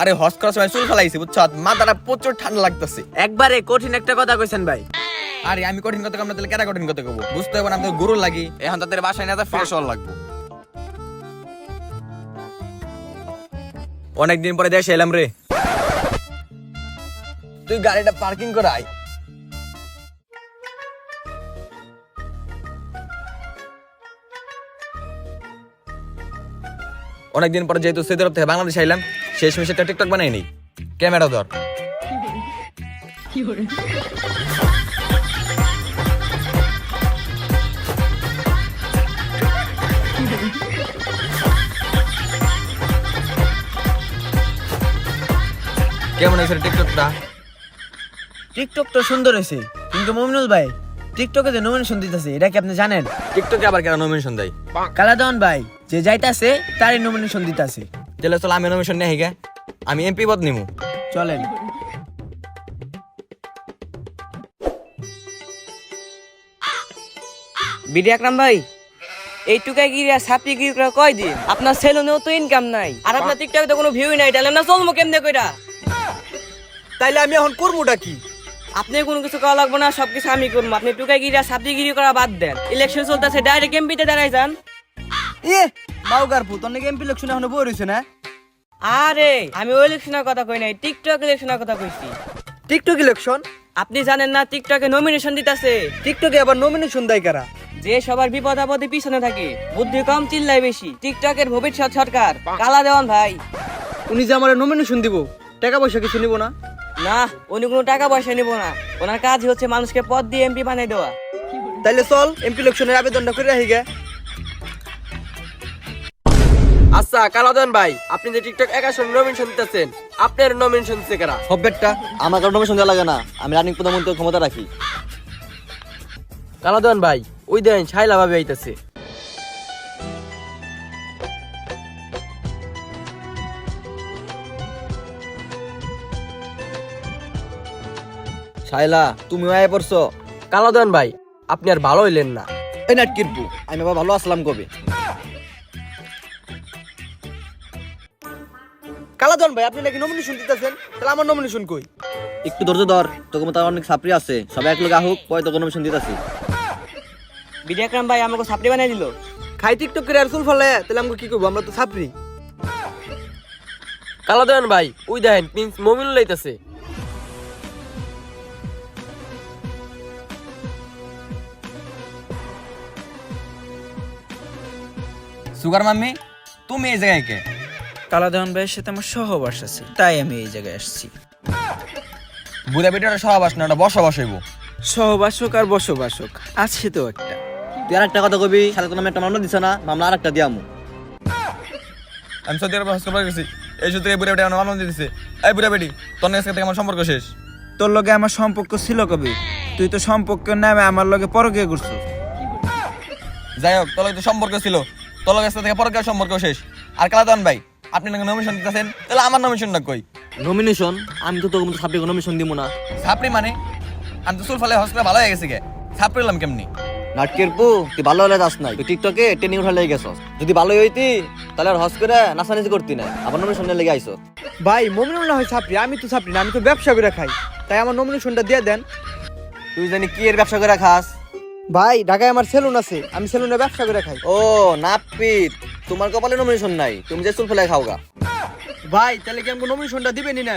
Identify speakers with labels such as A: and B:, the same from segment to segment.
A: আরে হস করার সময় চুল ফালাইছি বুঝছো, মাথাটা প্রচুর ঠান্ডা লাগতেছে।
B: একবারে কঠিন একটা কথা কইছেন ভাই।
A: আরে আমি কঠিন কথা কম না, তাহলে কেটা কঠিন কথা কব? বুঝতে হবে না, আমি তো গরু লাগি। এখন তাদের বাসায় না ফ্রেশ হওয়ার লাগবো। অনেকদিন পরে দেশে এলাম রে। তুই গাড়িটা পার্কিং করে আয়। অনেকদিন পরে যেহেতু সৌদি আরব থেকে বাংলাদেশ আইলাম, শেষ মেশে একটা টিকটক বানাই নি। ক্যামেরা ধর। কেমন হয়েছে টিকটকটা?
B: টিকটক তো সুন্দর হয়েছে, কিন্তু মুমিনুল ভাই টিকটকে যে নমিনেশন দিতেছে এটা কি আপনি জানেন?
A: টিকটকে আবার কেন নমিনেশন দেয়?
B: কালাদন ভাই যে যাইতাছে তারই নমিনেশন দিতাছে।
A: তাহলে চল আমি নমিনেশন নেই গে, আমি এমপি পদ নিমু।
B: চলেন।
C: বিডি আকরাম ভাই, এই টুকাই গিরি আর সাপড়ি গিরি করে কয় দিন আপনার সেলুনেও তো ইনকাম নাই, আর আপনার টিকটকে তো কোনো ভিউই নাই, তাহলে না চলবো কেমনে কইরা?
B: তাইলে আমি এখন করবোটা কি?
C: আপনি কোনো কিছু করা লাগবে না, সবকিছু আমি করবো। আপনি টুকাই গিরি আর সাপড়ি গিরি করা বাদ দেন, ইলেকশন চলতেছে, ডাইরেক্ট এমপিতে দাঁড়াই যান।
B: এ মাউগার পুত অনেক এমপি ইলেকশন এখনো বই রইছে না।
C: আরে আমি ওই ইলেকশনের কথা কই নাই, টিকটক ইলেকশনের কথা কইছি।
B: TikTok election?
C: আপনি জানেন না টিকটকে নমিনেশন দিতেছে?
B: টিকটকে আবার নমিনেশন দেয় কারা?
C: যে সবার বিপদ আপদে পিছনে থাকে, বুদ্ধি কম চিল্লাই বেশি, টিকটকের ভবিষ্যৎ সরকার কালা দেওয়ান ভাই।
B: উনি যে আমার নমিনেশন দিব, টাকা পয়সা কিছু নিব না?
C: না, উনি কোনো টাকা পয়সা নিব না, ওনার কাজ হচ্ছে মানুষকে পদ দিয়ে এমপি বানাই দেওয়া।
B: তাইলে চল এমপি ইলেকশনের আবেদনটা করে রাখি গে।
D: আচ্ছা কালাদান ভাই, আপনি যে টিকটক 81 নমিনেশন দিতেছেন, আপনার নমিনেশন দিতে কারা?
E: হবেটটা আমার কারো নমিনেশন দেওয়া লাগে না, আমি রানিং প্রধানমন্ত্রীর ক্ষমতা রাখি।
D: কালাদান ভাই, ওই দেন শাইলা ভাবে আইতাছে।
E: শাইলা তুমিও আয় পড়ছো?
D: কালাদান ভাই, আপনি আর ভালো হইলেন না।
E: এই নাটকিরপু, আমি আবার ভালো আসলাম কবে?
B: কালাদন ভাই আপনি নাকি নমিনেশন দিতেছেন, তাহলে আমার নমিনেশন কই?
E: একটু ধৈর্য ধর, তোকে মতো অনেক ছাত্রী আছে, সবাই এক লোক আহুক, পরে তোকে নমিনেশন দিতেছি।
C: বিডি আকরাম ভাই আমাকে সাপড়ি বানাই দিল।
B: খাই টিকটক করে আর চুল ফলে, তাহলে আমরা কি করবো? আমরা তো ছাত্রী।
D: কালাদান ভাই, ওই দেখেন প্রিন্স মমিনুল আইতাছে।
A: সুগার মাম্মি, তুমি এই জায়গায় কে?
F: কালাদেওয়ান ভাইয়ের সাথে আমার সহবাস আছে, তাই আমি এই জায়গায় আসছি।
A: বুড়া বেটাটা সহবাস না, ওটা বসবাস হইব।
F: সহবাসক আর বসবাসক আছে তো একটা।
E: তুই আর একটা কথা কবি, সাথে তো নামে একটা মামলা দিছে না, মামলা আর একটা দিয়ামু।
A: আমি সৌদি আরবে হজ করবার গেছি, এই সূত্রে বুড়া বেটা আমার মামলা দিতেছে। এই বুড়া বেটি, তোর কাছ থেকে আমার সম্পর্ক শেষ।
F: তোর লগে আমার সম্পর্ক ছিল কবে? তুই তো সম্পর্কের নামে আমার লগে পরকে করছো।
A: যাই হোক, তোর লগে তো সম্পর্ক ছিল, তোর কাছ থেকে পরকার সম্পর্ক শেষ। আর কালাদান ভাই, আপনি নাকি নমিনেশন দিতেছেন, তাহলে আমার নমিনেশনটা কই?
E: নমিনেশন? আমি তো তোকে মতো ছাত্রীকে নমিনেশন দিব না।
A: ছাপড়ি মানে? আমি তো চুল ফালে হজ করে ভালো হয়ে গেছি গে, ছাপড়ি হলাম কেমনি?
E: নাটকিরপু, তুই ভালো হলে যাস নাই, তুই টিকটকে ট্রেনিং উঠা লেগে গেছস। যদি ভালোই হইতি তাহলে আর হজ করে নাচানাচি করতি না, আবার নমিনেশন লেগে আইসো।
B: ভাই মমিনুল না হয় ছাত্রী, আমি তো ছাত্রী না, আমি তো ব্যবসা করে খাই, তাই আমার নমিনেশনটা দিয়ে দেন।
E: তুই জানি কি এর ব্যবসা করে খাস?
B: ভাই ঢাকায় আমার সেলুন আছে, আমি সেলুনে ব্যবসা করে খাই।
E: ও নাপিত, তোমার কপালে নমিনেশন নাই, তুমি যে চুল ফেলায় খাওগা।
B: ভাই তাহলে কি আমাকে নমিনেশনটা দিবেনি না?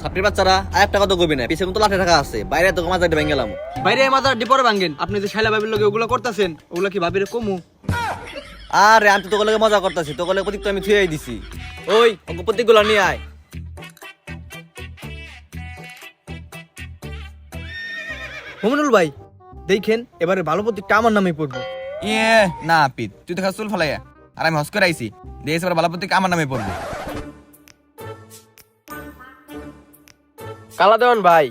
E: ছাত্রীর বাচ্চারা আর একটা কথা কবি না, পিছে কিন্তু লাঠি টাকা আছে, বাইরে তো মাঝে ভেঙে গেলাম।
B: বাইরে মাজার ডিপরে ভাঙেন, আপনি যে শাইলা ভাবির লগে ওগুলো করতেছেন, ওগুলো কি ভাবিরে কমু?
E: আরে আমি তো তোকে লগে মজা করতেছি, তোকে লগে প্রতীক তো আমি থুয়েই দিছি। ওই ওকে প্রতীকগুলো নিয়ে আয়।
B: মমিনুল ভাই দেখেন, এবারে ভালো প্রতীকটা আমার নামে পড়বো।
A: ইয়ে না পিত, তুই তো খাস চুল ফালাই, আর আমি হজ করে আইছি, দেশ এবার ভালো প্রতীক আমার নামে পড়বো।
D: কালাদান ভাই,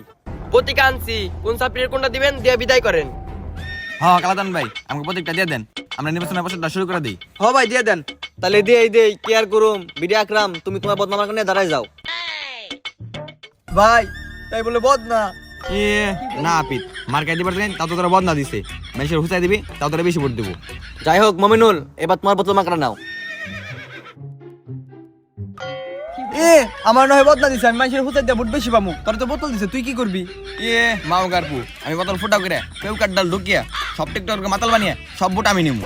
D: প্রতীক আনছি, কোন সাপ্লির কোনটা দিবেন দিয়ে বিদায় করেন।
A: হ্যাঁ কালাদান ভাই, আমাকে প্রতীকটা দিয়ে দেন, আমরা নির্বাচনের বছরটা শুরু করে দিই।
B: হ ভাই দিয়ে দেন।
E: তাহলে দেই কেয়ার করুম। বিডি আকরাম, তুমি তোমার বদনামার কারণে দাঁড়াই যাও।
B: ভাই তাই বলে বদ না।
A: ইয়ে না পিত, মার্কাই দিবার দেন, তাও তো তোরা বদনা দিছে, মেশের হুঁচাই দিবি, তাও তোরা বেশি ভোট দিব।
E: যাই হোক মমিনুল, এবার তোমার বদনামা কাটা নাও।
B: এ আমার নয় বদনা দিছে আমি মানুষের হুতাই দিয়ে ভোট বেশি পামু তোর তো বোতল দিছে তুই কি করবি
A: মাও গারপু আমি বোতল ফুটা করে কেউ কাটডাল ঢুকিয়া সব টিকটককে মাতাল বানিয়ে সব ভোট আমি নিমু।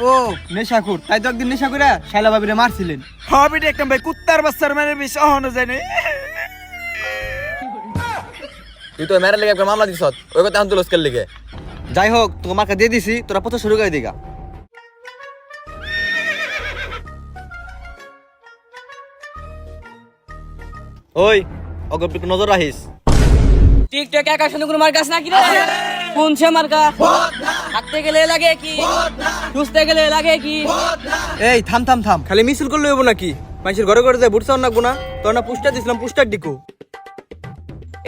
B: ও নেশাখোর তাই তো একদিন নেশা করে শাইলা ভাবিরে মারছিলেন।
F: হবি দেখতাম ভাই কুত্তার বাচ্চার মানে বেশ অহনো যায় না।
A: তুই তো মেরে লেগে একটা মামলা দিছ ওই কথা আনতো লস্কের লেগে।
E: যাই হোক তোকে মার্কা দিয়ে দিছি, তোরা প্রচার শুরু করে দিগা। ওই অগপ একটু নজর রাখিস।
C: টিকটক একা শুনে কোনো মার্কাস নাকি রে? কোন সে মার্কা? হাঁটতে গেলে লাগে কি, সুস্থে গেলে লাগে কি?
B: এই থাম থাম থাম
D: খালি মিছিল করলে হইব নাকি? মানুষের ঘরে ঘরে যায় ভোট চাও নাকবো না? তোর না পোস্টার দিছিলাম, পোস্টার দিকো।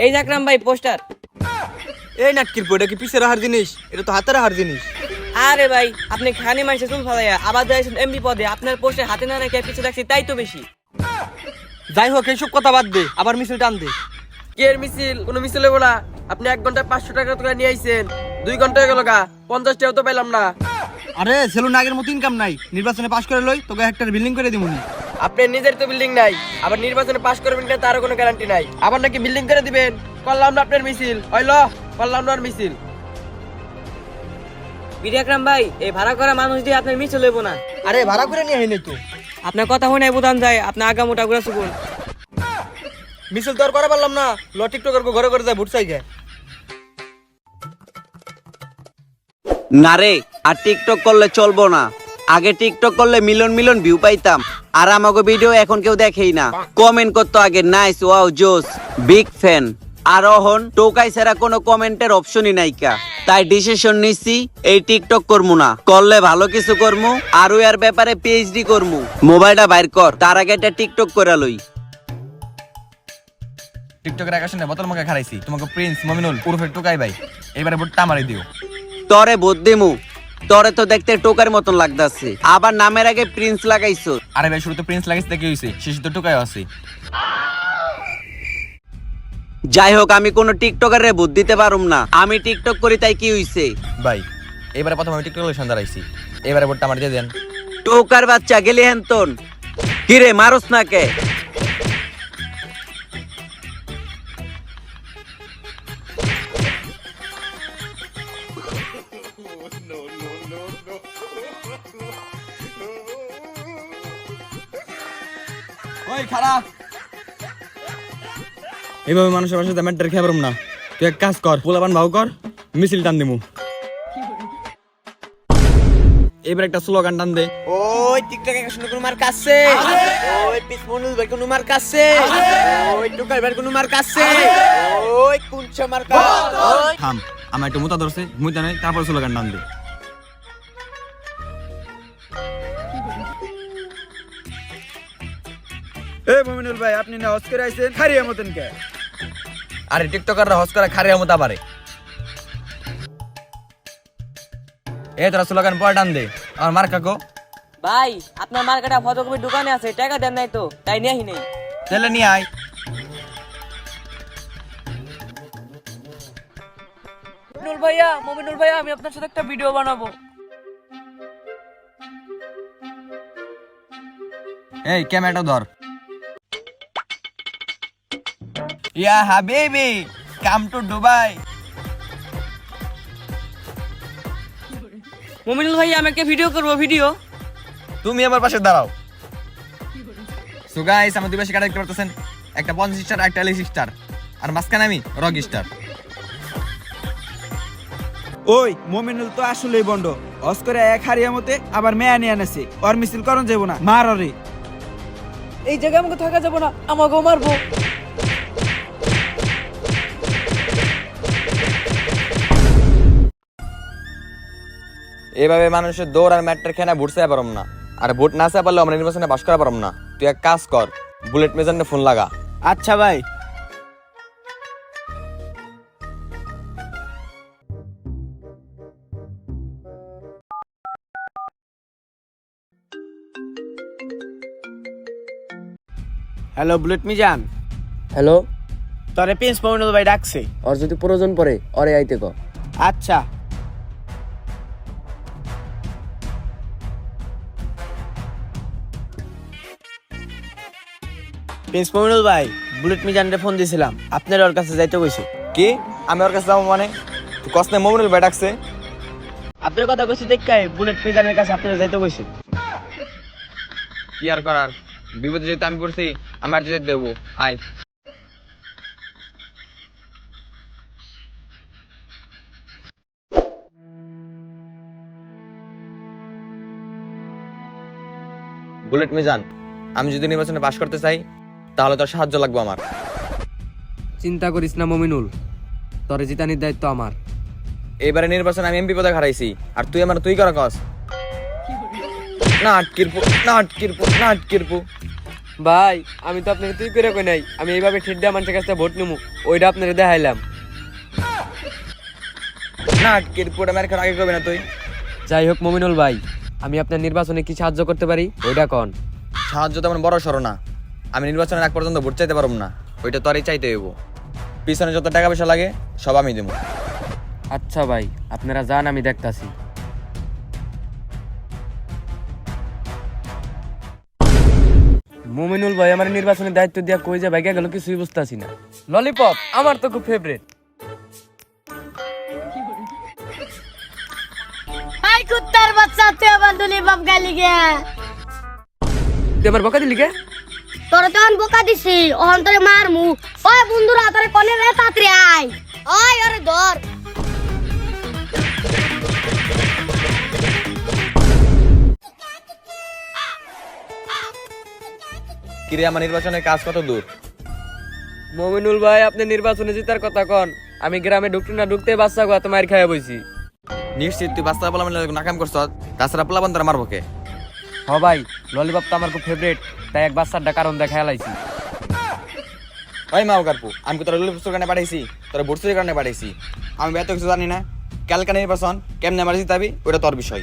C: এই দেখলাম ভাই পোস্টার।
D: এই নাটকির পর, এটা কি পিছে রাখার জিনিস? এটা তো হাতে রাখার জিনিস।
C: আরে ভাই আপনি খানি মানুষের চুল ফালাইয়া আবার যাইছেন এমপি পদে, আপনার পোস্টে হাতে না রেখে পিছে রাখছি তাই তো বেশি।
D: যাই হোক এইসব কথা বাদ দে, আবার মিছিল টান দে। কে মিছিল? কোনো মিছিল হইব না। আপনি 1 ঘন্টায় 500 টাকা করে নিয়ে আইছেন, 2 ঘন্টা হয়ে গেল গা, 50 টাকা তো পাইলাম না।
B: আরে সেলুন আগের মতো ইনকাম নাই, নির্বাচনে পাশ করে লই তোকে একটা বিল্ডিং করে দিমুনি।
D: আপনার নিজের তো বিল্ডিং নাই, আবার নির্বাচনে পাস করবেন কিনা তারও কোনো গ্যারান্টি নাই। আবার নাকি বিল্ডিং করে দিবেন। করলাম না আপনার মিছিল, হইলো করলাম না মিছিল।
C: বিডি আকরাম ভাই এই ভাড়া করা মানুষ দিয়ে আপনার মিছিল হইব না।
B: আরে ভাড়া করে নিয়ে আইনি তো
C: আপনার কথা হয় নাই বুঝান যায়, আপনি আগা মোটা ঘুরে শুকুন।
D: মিছিল তো আর করা পারলাম না, ল টিকটকার ঘরে ঘরে যায় ভোট চাইগে।
G: না রে, আর টিকটক করলে চলবো না। আগে টিকটক করলে মিলিয়ন মিলিয়ন ভিউ পাইতাম, আর আমাকে ভিডিও এখন কেউ দেখেই না। কমেন্ট করতো আগে নাইস, ওয়াও, জোস, বিগ ফ্যান। আর অহন টোকাই ছাড়া কোনো কমেন্টের অপশনই নাইকা। তাই ডিসিশন নিচ্ছি এই টিকটক করমু না, করলে ভালো কিছু করমু, আর এর ব্যাপারে পিএইচডি করমু। মোবাইলটা বাইর কর, তার আগে একটা টিকটক করে লই।
A: টিকটকের একা শুনে বোতল মুখে খারাইছি তোমাকে প্রিন্স মমিনুল উর্ফে টুকাই ভাই, এবারে ভোটটা আমারই দিও।
G: তরে ভোট দিমু, তরে তো দেখতে টোকার মতন লাগতাছে, আবার নামের আগে প্রিন্স লাগাইছো।
A: আরে ভাই শুরুতে প্রিন্স লাগাইছে কি হইছে, শেষে তো টুকাই আছে।
G: যাই হোক আমি কোনো টিকটকারে ভোট দিতে পারুম না, আমি টিকটক করি তাই কি হইছে?
A: ভাই এবারে প্রথম আমি টিকটক সন্ধ্যা রাইছি, এবারে ভোটটা আমার দিয়ে দেন।
G: টোকার বাচ্চা গেলি হেনতন কিরে মারস না কে?
A: ওই খারাপ এইভাবে মানুষের বাসাতে ম্যাটার খেয়ে পারম না। তুই এক কাজ কর, পোলাপান ভাও কর, মিছিল টান দিমু। এবার একটা স্লোগান টান দে।
B: ওই টিকটক একা শুনে কোনো মার কাছে, ওই পিস মনুল ভাই কোনো মার কাছে, ওই টুকাই ভাই কোনো মার কাছে, ওই কুঞ্চা মার কাছে।
A: থাম, আমার একটু মুতা ধরছে, মুতা নাই, তারপর স্লোগান টান দে।
F: এই মমিনুল ভাই, আপনি না হজ করে আইছেন খারিয়া মতন কে?
A: আরে টিকটকাররা হস করে খারিয়া মতো পারে। এ তোরা স্লোগান পরে টান দে, আমার মার কাকো।
C: ভাই আপনার মার্কেটা ফটোকপির দোকানে আছে, টাকা দেন নাই তো তাই নিয়ে নেই।
A: তাহলে নিয়ে আয়।
C: মমিনুল ভাইয়া আমি আপনার সাথে একটা ভিডিও বানাবো।
A: এই ক্যামেরাটা ধর। ইয়া হাবিবি কাম টু দুবাই।
C: মমিনুল ভাইয়া আমি একটা ভিডিও করবো, ভিডিও।
A: তুমি আমার পাশে দাঁড়াও। সো গাইস আমার দুই পাশে কাটা দেখতে পারতেছেন, একটা 50 স্টার একটা 40 স্টার, আর মাঝখানে আমি রক স্টার।
F: ওই মমিনুল তো আসলেই বন্ড, হজ করে এক হারিয়া মতে আবার মেয়া নিয়ে আনেছে, ওর মিছিল করন যাবো না, মার রে।
C: এই জায়গায় আমাকে থাকা যাবো না, আমাকেও মারবো।
A: এভাবে মানুষের দৌড় আর ম্যাট্রের খেয়ে ভোট চাই পারম না, আর ভোট না চাই পারলে আমরা নির্বাচনে বাস করা পারম না। তুই এক কাজ কর, বুলেট মেজারে ফোন লাগা।
B: আচ্ছা ভাই। Hello bullet Mizan.
D: হ্যালো,
B: তোরে প্রিন্স মমিনুল ভাই ডাকছে।
D: আর যদি প্রয়োজন পড়ে অরে আইতে কো।
B: আচ্ছা। প্রিন্স মমিনুল ভাই বুলেট মিজানরে ফোন দিয়েছিলাম, আপনার ওর কাছে যাইতে কইছে।
A: কি আমি ওর কাছে যাবো মানে? তুই কসনে মমিনুল ভাই ডাকছে?
B: আপনার কথা কইছি দেখাই বুলেট মিজানের কাছে আপনার যাইতে কইছে।
A: কি আর করার, বিপদে যেহেতু আমি পড়ছি, আমার যেতে দেবো। আয় বুলেট মিজান, আমি যদি নির্বাচনে পাশ করতে চাই তাহলে তোর সাহায্য লাগবে আমার।
D: চিন্তা করিস না মমিনুল, তোরে জিতানির দায়িত্ব আমার।
A: এবারে নির্বাচনে আমি এমপি পদে হারাইছি, আর তুই আমার তুই করা কস না আটকিরপু না আটকিরপু না আটকিরপু।
D: ভাই আমি তো আপনাকে তুই করে কই নাই, আমি এইভাবে ঠিড্ডা মানুষের কাছে ভোট নিমু, ওইটা আপনাকে দেখাইলাম।
A: না আটকিরপু এটা মেরে আগে করবে না তুই।
D: যাই হোক মমিনুল ভাই, আমি আপনার নির্বাচনে কি সাহায্য করতে পারি ওইটা কন।
A: সাহায্য তেমন বড় সড়ো না, আমি নির্বাচনের আগ পর্যন্ত ভোট চাইতে পারবো না, ওইটা তোরই চাইতে হইব। পিছনে যত টাকা পয়সা লাগে সব আমি দেবো।
D: আচ্ছা ভাই, আপনারা যান, আমি দেখতাছি। মমিনুল ভাই আমার নির্বাচনের দায়িত্ব দিয়া কই যে ভাইগা গেল কিছুই বুঝতাছি না। ললিপপ আমার তো খুব ফেভারিট।
H: আই কুত্তার বাচ্চা, তুই আবার দুলি বাপ গালি গে।
D: তুই আমার বকা দিলি কে?
H: তোরে তো আমি বোকা দিছি, ওহন তোরে মারমু। ওই বন্ধুরা তোরে কোনে রে তাড়াতাড়ি আয়। ওই আরে ধর।
A: কিরে আমার নির্বাচনের কাজ কত দূর?
D: মমিনুল ভাই আপনি নির্বাচনে জিতার কথা কন, আমি গ্রামে ঢুকতে না ঢুকতে বাচ্চা গো মার খাইয়া বইছি।
A: নিশ্চিত তুই বাস্তা পোলা মানে নাকাম করছ, তাছাড়া পোলা বন্ধ মারবো কে?
D: হ ভাই, ললিপপ তো আমার খুব ফেভারিট, তাই এক বাচ্চাটা কারণ দেখাই লাইছি।
A: ওই মাও কারপু, আমি কি তোর লুলি পুস্তক কারণে পাঠাইছি, তোর ভর্তির কারণে পাঠাইছি? আমি এত কিছু জানি না। কালকা নির্বাচন কেমনে আমার জিতাবি ওটা তোর বিষয়।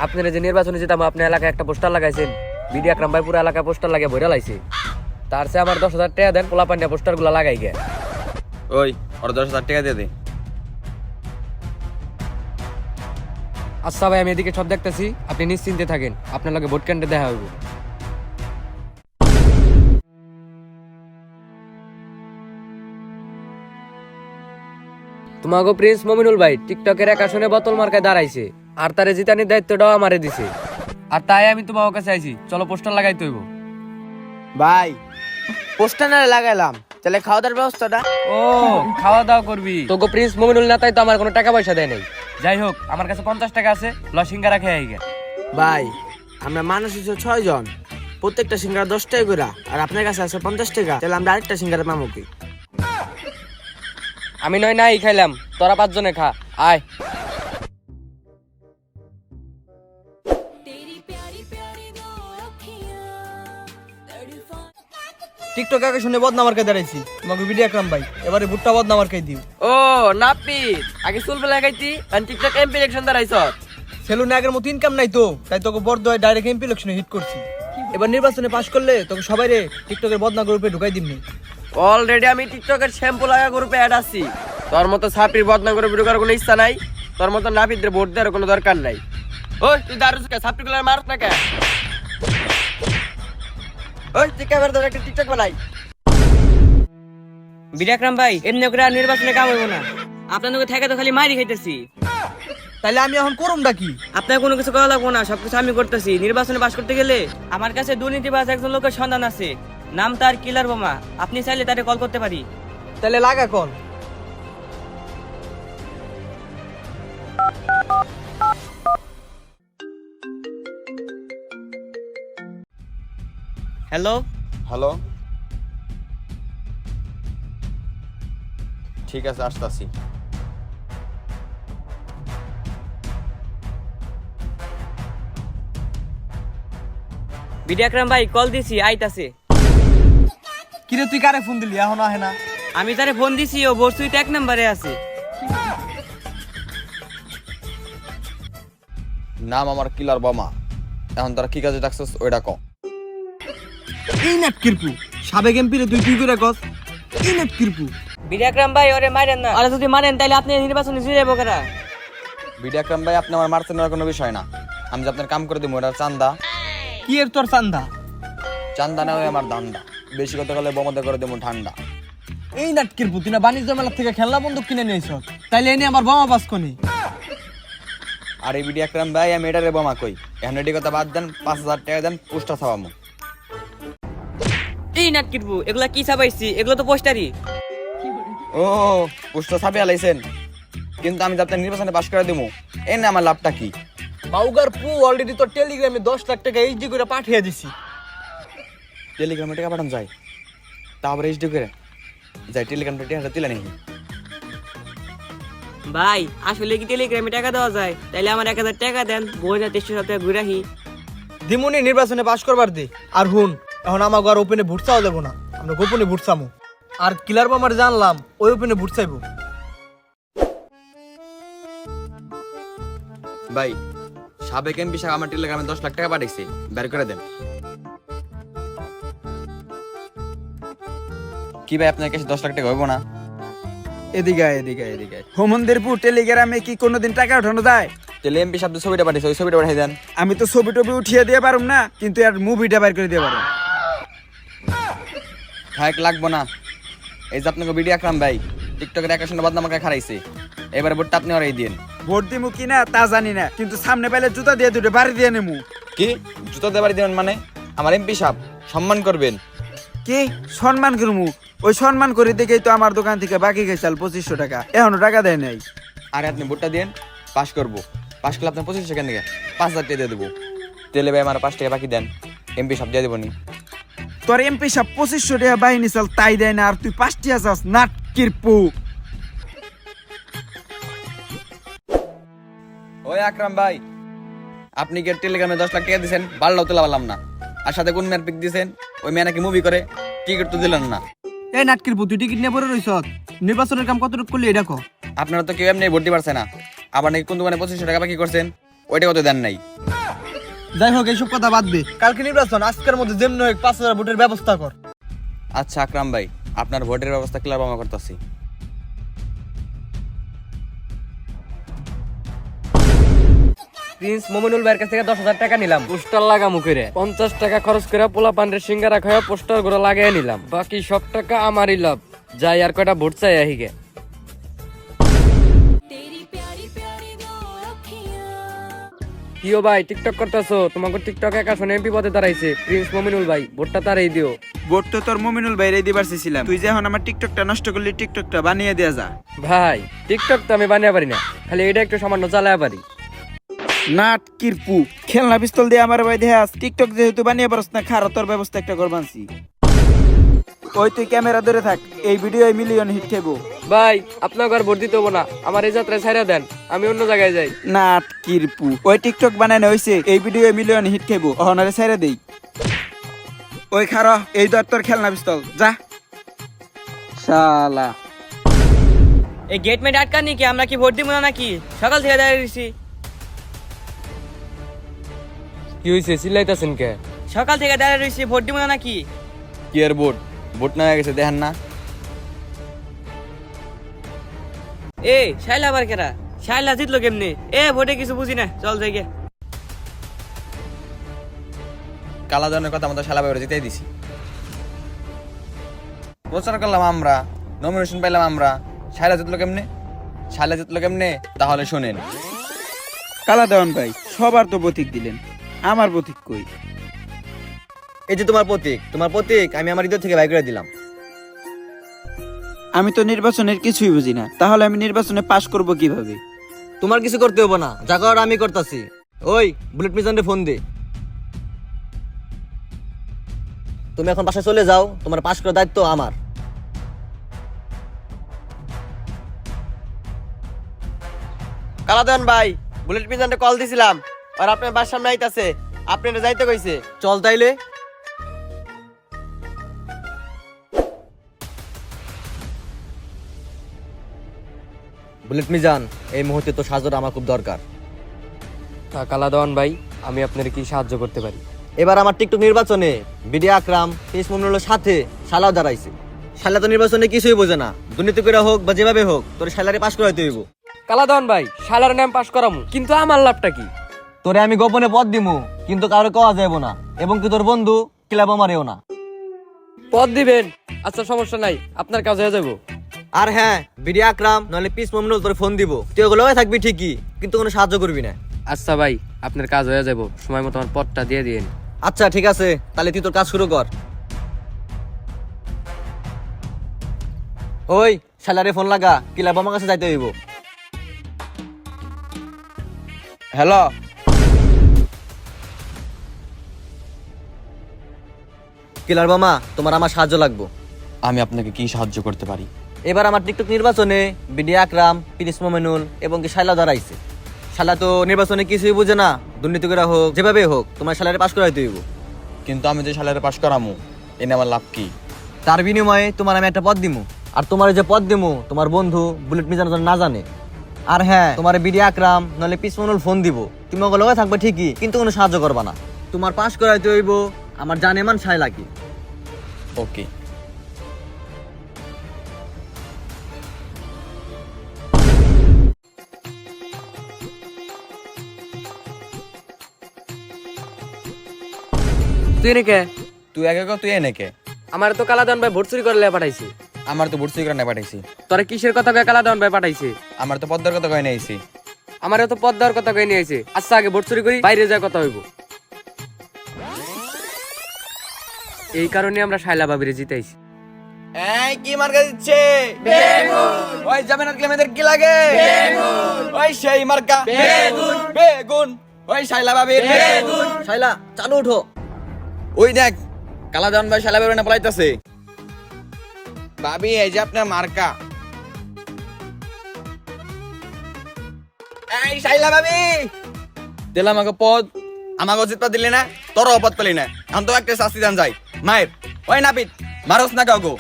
D: আপনারা যে নির্বাচনে জিতাম, আপনি এলাকায় একটা পোস্টার লাগাইছেন, বিডি আকরাম ভাই পুরো এলাকায় পোস্টার লাগিয়ে ভরে লাইছে। তার চেয়ে আমার 10,000 টাকা দেন, পোলা পান্ডা পোস্টার গুলা লাগাই গে।
A: ওই ওর 10,000 টাকা দিয়ে দে।
D: আচ্ছা ভাই, আমি এদিকে সব দেখতেছি, আপনি নিশ্চিন্তে থাকেন, আপনার লগে ভোট কেন্দ্রে দেখা হইব। তোমাকে প্রিন্স মমিনুল ভাই টিকটকের এক আসনে বোতল মার্কায় দাঁড়াইছে, আর তারে জিতানির দায়িত্বটাও আমারে দিছে। আর তাই আমি তোমার কাছে আইছি, চলো পোস্টার লাগাইতে হইব।
B: ভাই পোস্টার না লাগাইলাম, তাহলে খাওয়া দাওয়ার ব্যবস্থাটা?
D: ও খাওয়া দাওয়া করবি? তোকে প্রিন্স মমিনুল না, তাই তো আমার কোনো টাকা পয়সা দেয় নাই। যাই হোক, আমার কাছে 50 টাকা আছে, সিঙ্গারা খেয়ে আই গে।
B: ভাই আমরা মানুষ হচ্ছে 6 জন, প্রত্যেকটা সিঙ্গারা 10 টাকা করে, আর আপনার কাছে আছে 50 টাকা, তাহলে আমরা আরেকটা সিঙ্গারা পাবো কি?
D: আমি নয় নাই খাইলাম, তোরা 5 জনে খা, আয়।
I: টিকটক আগে শুনে বদনাম মার্কায় দাঁড়াইছি, তোমাকে বিডি আকরাম ভাই, এবারে ভুট্টা বদনাম মার্কায় দিও।
D: ও নাপিত, আগে চুল বেলা লাগাইতি, আর টিকটক এমপি ইলেকশন দাঁড়াইছ।
I: সেলুনে আগের মতো ইনকাম নাই তো, তাই তোকে বর্দয় ডাইরেক্ট এমপি ইলেকশনে হিট করছি। এবার নির্বাচনে পাশ করলে তোকে সবাই রে টিকটকের বদনাম গ্রুপে ঢুকাই দিবনি।
D: অলরেডি আমি টিকটকের শ্যাম্পু লাগা গ্রুপে অ্যাড আছি। তোর মতো ছাপির বদনাম করে ভিডিও করার কোনো ইচ্ছা নাই, তোর মতো নাপিতদের ভোট দেওয়ার কোনো দরকার নাই। ওই তুই দারুস কে ছাপরি গুলো মারছ না কে? ওই তুই ক্যামেরা ধরে একটা টিকটক বানাই।
C: বিডি আকরাম ভাই, এমনি করে আর নির্বাচনে কাম হইব না। আপনাদের থেকে তো খালি মারি খাইতেছি।
I: তাইলে আমি এখন করুমটা কি?
C: আপনার কোনো কিছু করা লাগবো না, সবকিছু আমি করতেছি। নির্বাচনে পাশ করতে গেলে আমার কাছে দুর্নীতিবাজ একজন লোকের সন্ধান আছে, নাম তার কিলার বোমা। আপনি চাইলে তারে কল করতে পারি।
I: তাইলে লাগা কল।
C: হ্যালো,
A: হ্যালো, ঠিক আছে আসতাছি।
C: বিডি আকরাম ভাই কল দিছি, আইতাছে।
I: কিরে তুই কারে ফোন দিলি, এখন আহে না?
C: আমি তারে ফোন দিছি, ও বর্ষুইতে 1 নম্বরে আছে।
A: নাম আমার কিলার বোমা। এখন তোরা কি কাজে ডাকছস ওইটা ক।
I: এই নাট কিরপু সাবেক এমপি রে তুই কি করে কস? এই নাট কিরপু
C: বিডি আকরাম ভাই ওরে মারেন না, আর যদি মারেন তাহলে আপনি নির্বাচনে জিতে যাবো কারা।
A: বিডি আকরাম ভাই, আপনি আমার মারতে নেওয়ার কোনো বিষয় না। আমি যে আপনার কাম করে দিব ওটা চান্দা।
I: কি এর তোর চান্দা?
A: চান্দা নেওয়া আমার দান্দা। বেশি কথা বলে বোমাতে করে দেবো ঠান্ডা।
I: এই নাটকের পুতি না বাণিজ্য মেলা থেকে খেলনা বন্দুক কিনে নিয়েছ, তাইলে এনে আমার বোমা বাস কোনি।
A: আর এই ভিডিও আকরাম ভাই আমি এটারে বোমা কই, এখন এটি কথা বাদ দেন, 5,000 টাকা দেন, পোস্টার ছাপামো।
C: এই নাট কিটবু, এগুলা কি ছাপাইছি? এগুলো তো পোস্টারই।
A: ও পোস্টার ছাপিয়ে লাইছেন, কিন্তু আমি যাতে নির্বাচনে পাশ করে দেবো, এর না আমার লাভটা কি?
I: মাউগার পু অলরেডি তো টেলিগ্রামে 10 লাখ টাকা এইচডি করে পাঠিয়ে দিছি।
A: টেলিগ্রামে টাকা পাঠান যায়, তারপরে এইচডি করে যাই টেলিগ্রামটা টাকা দিলে নাকি?
C: ভাই আসলে কি টেলিগ্রামে টাকা দেওয়া যায়? তাইলে আমার 1000 টাকা দেন, 2300 টাকা ঘুরে রাখি।
I: দিমুনি নির্বাচনে পাশ করবার দে। আর হুন, এখন আমাকে আর ওপেনে ভোট চাও দেবো না, আমরা গোপনে ভোট চামু। আর কিলার বামার জানলাম ওই ওপেনে ভোট চাইবো।
A: ভাই সাবেক এমপি সাহেব আমার টেলিগ্রামে 10 লাখ টাকা পাঠাইছে, বের করে দেন। কি ভাই আপনার কাছে 10 লাখ টাকা হইব না?
F: এদিকে আয়, এদিকে আয়, এদিকে আয়। হোমন্দিরপুর টেলিগ্রামে কি কোনোদিন টাকা উঠানো যায়?
A: তাহলে এমপি সাহেব যে ছবিটা পাঠিয়েছে ওই ছবিটা পাঠিয়ে দেন।
F: আমি তো ছবি টবি উঠিয়ে দিয়ে পারুম না, কিন্তু আর মুভিটা বের করে দিয়ে পারুম।
A: হাইক লাগবো না। এই যে আপনাকে ভিডিও আকরাম ভাই টিকটকের একাশনে বদনাম করে খারাইছে, এবারে ভোটটা আপনি ওরাই দিন।
F: ভোট দিমু কিনা তা জানি না, কিন্তু সামনে পাইলে জুতা দিয়ে দুটো বাড়ি দিয়ে নেমু।
A: কি জুতো দিয়ে বাড়ি দেবেন মানে? আমার এমপি সাহেব সম্মান করবেন।
F: কি সম্মান করমু? ওই সম্মান করি দেখেই তো আমার দোকান থেকে বাকি গেছাল 2500 টাকা, এখনো টাকা দেয় নাই।
A: আরে আপনি ভোটটা দেন, পাস করবো। পাস করলে আপনার 2500 টাকা থেকে 5,000 টাকা দিয়ে দেবো। তেলে ভাই আমার 5 টাকা বাকি দেন, এমপি সাহেব দিয়ে দেবো নি।
F: তোর এমপি সাহেব 2500 টাকা বাহিনী চাল তাই দেয় না, আর তুই 5 টাকা চাস? নাট কিরপু।
A: ওই আকরাম ভাই আপনি কি টেলিগ্রামে 10 লাখ টাকা দিয়েছেন? বাড়লাও তোলা পারলাম না। আর সাথে কোন মেয়ের পিক দিয়েছেন? ওই মেয়ে নাকি মুভি করে, টিকিট তো দিলেন না।
I: এই নাটকের পুতি টিকিট নিয়ে পড়ে রইছ, নির্বাচনের কাম কতটুকু করলি এটা কো।
A: আপনারা তো কেউ এমনি ভোট দিতে পারছে না, আবার নাকি কোন দোকানে 2500 টাকা বাকি করছেন, ওইটা কত দেন নাই।
I: যাই হোক এইসব কথা বাদ দে, কালকে নির্বাচন, আজকের মধ্যে যেমন হোক 5000 ভোটের ব্যবস্থা কর।
A: আচ্ছা আকরাম ভাই আপনার ভোটের ব্যবস্থা ক্লিয়ার বামা করতেছি।
D: প্রিন্স মোমিনুল ভাইয়ের কাছ থেকে 10,000 টাকা নিলাম পোস্টার লাগা মুখেরে, 50 টাকা খরচ করে পোলা পান্ডের সিঙ্গারা খাওয়া পোস্টার গুলো লাগাই নিলাম, বাকি সব টাকা আমারই লাভ। যাই আর কয়টা ভোট চাই আহিগে। কিও ভাই টিকটক করতেছো? তোমাকে টিকটক একাশনে এমপি পদে দাঁড়াইছে প্রিন্স মোমিনুল ভাই, ভোটটা তারই দিও।
F: ভোট তো তোর মুমিনুল ভাইরে দিবার চেয়েছিলাম, তুই যে এখন আমার টিকটকটা নষ্ট করলি, টিকটকটা বানিয়ে দেয়া যা।
D: ভাই টিকটক তো আমি বানিয়ে পারি না, খালি এটা একটু সামান্য চালায় পারি।
F: নাট কিরপু, খেলনা পিস্তল দিয়ে আমার ভাই দেহাস, টিকটক যেহেতু বানিয়ে পারস না, খারাপ তোর ব্যবস্থা একটা করবানছি। ওই তুই ক্যামেরা ধরে থাক, এই ভিডিও মিলিয়ন হিট খাইবো।
D: ভাই আপনার ঘর ভোট দিতে হবো না, আমার এই যাত্রায় ছাইরা দেন, আমি অন্য জায়গায় যাই।
F: নাট কিরপু, ওই টিকটক বানানো হইছে, এই ভিডিও মিলিয়ন হিট খাইবো, অহনারে ছেড়ে দেই। ওই খারা, এই ধর তোর খেলনা পিস্তল, যা শালা।
C: এই গেট মেট আটকানি কি? আমরা কি ভোট দিব না নাকি? সকাল থেকে দাঁড়িয়ে রইছি।
D: কি হয়েছে চিল্লাইতেছেন কে?
C: সকাল থেকে দাঁড়িয়ে রইছি, ভোট দিব না নাকি?
A: কি আর ভোট, ভোট না হয়ে গেছে দেখেন না?
C: এ শাইলা আবার কেরা? শাইলা জিতলো কেমনে? ভোটে কিছু বুঝি না, চল যাই গে।
A: কালা ধরনের কথা আমাদের শালা ভাইরে জিতাই দিছি। প্রচার করলাম আমরা, নমিনেশন পাইলাম আমরা, শালা জিতলো কেমনে? শালা জিতলো কেমনে তাহলে শোনেন।
F: কালা দেওয়ান ভাই সবার তো প্রতীক দিলেন, আমার প্রতীক কই?
E: এই যে তোমার প্রতীক আমি আমার হৃদয় থেকে বাই করে দিলাম।
F: আমি তো নির্বাচনের কিছুই বুঝি না, তাহলে আমি নির্বাচনে পাশ করব কিভাবে?
E: তোমার কিছু করতে হবে না, যা করার আমি করতেছি। ওই বুলেট মিজানরে ফোন দে। তুমি এখন বাসায় চলে যাও, তোমার পাশ করার দায়িত্ব আমার।
D: কালাদান ভাই বুলেট মিজানটা কল দিছিলাম, আর আপনার বাসার সামনে আইতাছে, আপনারা যাইতে কইছে।
E: চল তাইলে। বুলেট মিজান, এই মুহূর্তে তো সাহায্যটা আমার খুব দরকার।
D: কালাদান ভাই আমি আপনার কি সাহায্য করতে পারি?
E: এবার আমার টিকটক নির্বাচনে বিডি আকরাম প্রিন্স মোমিনুলের সাথে শালাও দাঁড়াইছে। শালা তো নির্বাচনে কিছুই বোঝে না, দুর্নীতি করে হোক বা যেভাবে হোক তোর শালারে পাশ করাইতে হইব।
D: কালাদান ভাই শালার নাম পাস করামু, কিন্তু আমার লাভটা কি?
E: তোরে আমি গোপনে পদ দিমু, কিন্তু কারো কওয়া যাইব না, এবং কি তোর বন্ধু ক্লাব আমারেও না।
D: পদ দিবেন, আচ্ছা সমস্যা নাই, আপনার কাজ হয়ে যাবো।
E: আর হ্যাঁ, বিডি আকরাম নলে পিস মমিনুল তোর ফোন দিব, তুই ওগুলো থাকবি ঠিকই, কিন্তু কোনো সাহায্য করবি না।
D: আচ্ছা ভাই, আপনার কাজ হয়ে যাবো, সময় মতো আমার পদটা দিয়ে দিন।
E: আচ্ছা ঠিক আছে, তাহলে তুই তোর কাজ শুরু কর। ওই শালারে ফোন লাগা, কিলাব আমার কাছে যাইতে হইব।
A: হ্যালো,
E: কিলার বামা, তোমার আমার সাহায্য লাগবে।
A: আমি আপনাকে কি সাহায্য করতে পারি?
E: এবার আমার টিকটক নির্বাচনে বিডি আকরাম, পিরিস মোমেনুল এবং কি শালা দাঁড়াইছে। শালা তো নির্বাচনে কিছুই বুঝে না, দুর্নীতি করে হোক যেভাবে হোক তোমার শালারে পাশ করাইতে হইব।
A: কিন্তু আমি যে সালের পাশ করামু, এনে আমার লাভ কি?
E: তার বিনিময়ে তোমার আমি একটা পদ দিমু, আর তোমার যে পদ দিমু তোমার বন্ধু বুলেট মিজান যেন না জানে। আর হ্যাঁ, তোমার বিডি আকরাম নলে পিস মোমেনুল ফোন দিব, তুমি ওগুলো থাকবে ঠিকই, কিন্তু কোনো সাহায্য করবা না। তোমার পাশ করাইতে হইব আমার জানেমান শালা কি।
A: ওকে।
D: তুই কে?
A: তুই আগে কর, তুই এনে কে?
D: আমার তো কালাদান ভাই ভোট চুরি করে পাঠাইছে।
A: আমার তো ভর্তি করে পাঠাইছি।
D: তোরা কিসের কথা কয়ে কালাদান ভাই পাঠাইছে?
A: আমার তো পদ্মার কথা কয়ে নিয়েছি।
D: আমারও তো পদ দেওয়ার কথা কয়ে নিয়েছে। আচ্ছা আগে ভোট চুরি করি, বাইরে যাওয়ার কথা হইব। এই কারণে আমরা শাইলা বাবিরে জিতাইছি।
A: এই কি মার্কা দিচ্ছে? বেগুন। ওই যাবেন আর ক্লেমেদের কি লাগে? বেগুন। ওই সেই মার্কা বেগুন। বেগুন। ওই শাইলা বাবির বেগুন।
E: শাইলা চালু উঠো।
A: ওই দেখ, কালাদান ভাই শাইলা বাবির না পলাইতাছে। ভাবি, এই যে আপনার মার্কা। এই শাইলা ভাবি, দিলাম আমাকে পদ, আমাকে জিতপা দিলে না, তোর পদ পেলি না, এখন তো একটা শাস্তি দান যাই মায়ের। ওই নাপিত, মারস না কাউকে।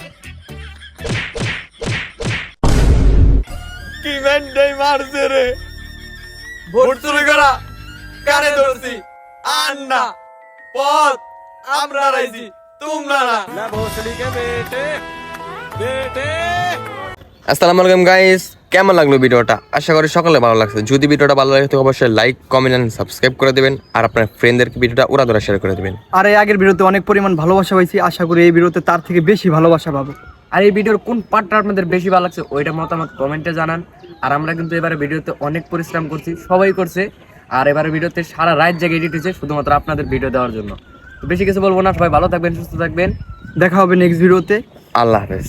A: কি মেন্ডাই মারছে রে, ভোট চুরি করা কানে ধরছি, আর না পদ আমরা রাইছি, তোমরা না।
D: আসসালামু আলাইকুম গাইস, কেমন লাগলো ভিডিওটা? আশা করি সকলে ভালো লাগছে। যদি ভিডিওটা ভালো লাগে তো অবশ্যই লাইক, কমেন্ট এন্ড সাবস্ক্রাইব করে দিবেন, আর আপনার ফ্রেন্ডদেরকে ভিডিওটা উড়াধুরা শেয়ার করে দিবেন।
I: আর এই আগের ভিডিওতে অনেক পরিমাণ ভালোবাসা পাইছি, আশা করি এই ভিডিওতে তার থেকে বেশি ভালোবাসা পাবো।
D: আর এই ভিডিওর কোন পার্টটা আপনাদের বেশি ভালো লাগছে ওইটা মতামত কমেন্টে জানান। আর আমরা কিন্তু এবারে ভিডিওতে অনেক পরিশ্রম করছি, সবাই করছে। আর এবারে ভিডিওতে সারা রাত জেগে এডিট হয়েছে শুধুমাত্র আপনাদের ভিডিও দেওয়ার জন্য। তো বেশি কিছু বলবো না, সবাই ভালো থাকবেন, সুস্থ থাকবেন।
I: দেখা হবে নেক্সট ভিডিওতে।
D: আল্লাহ হাফেজ।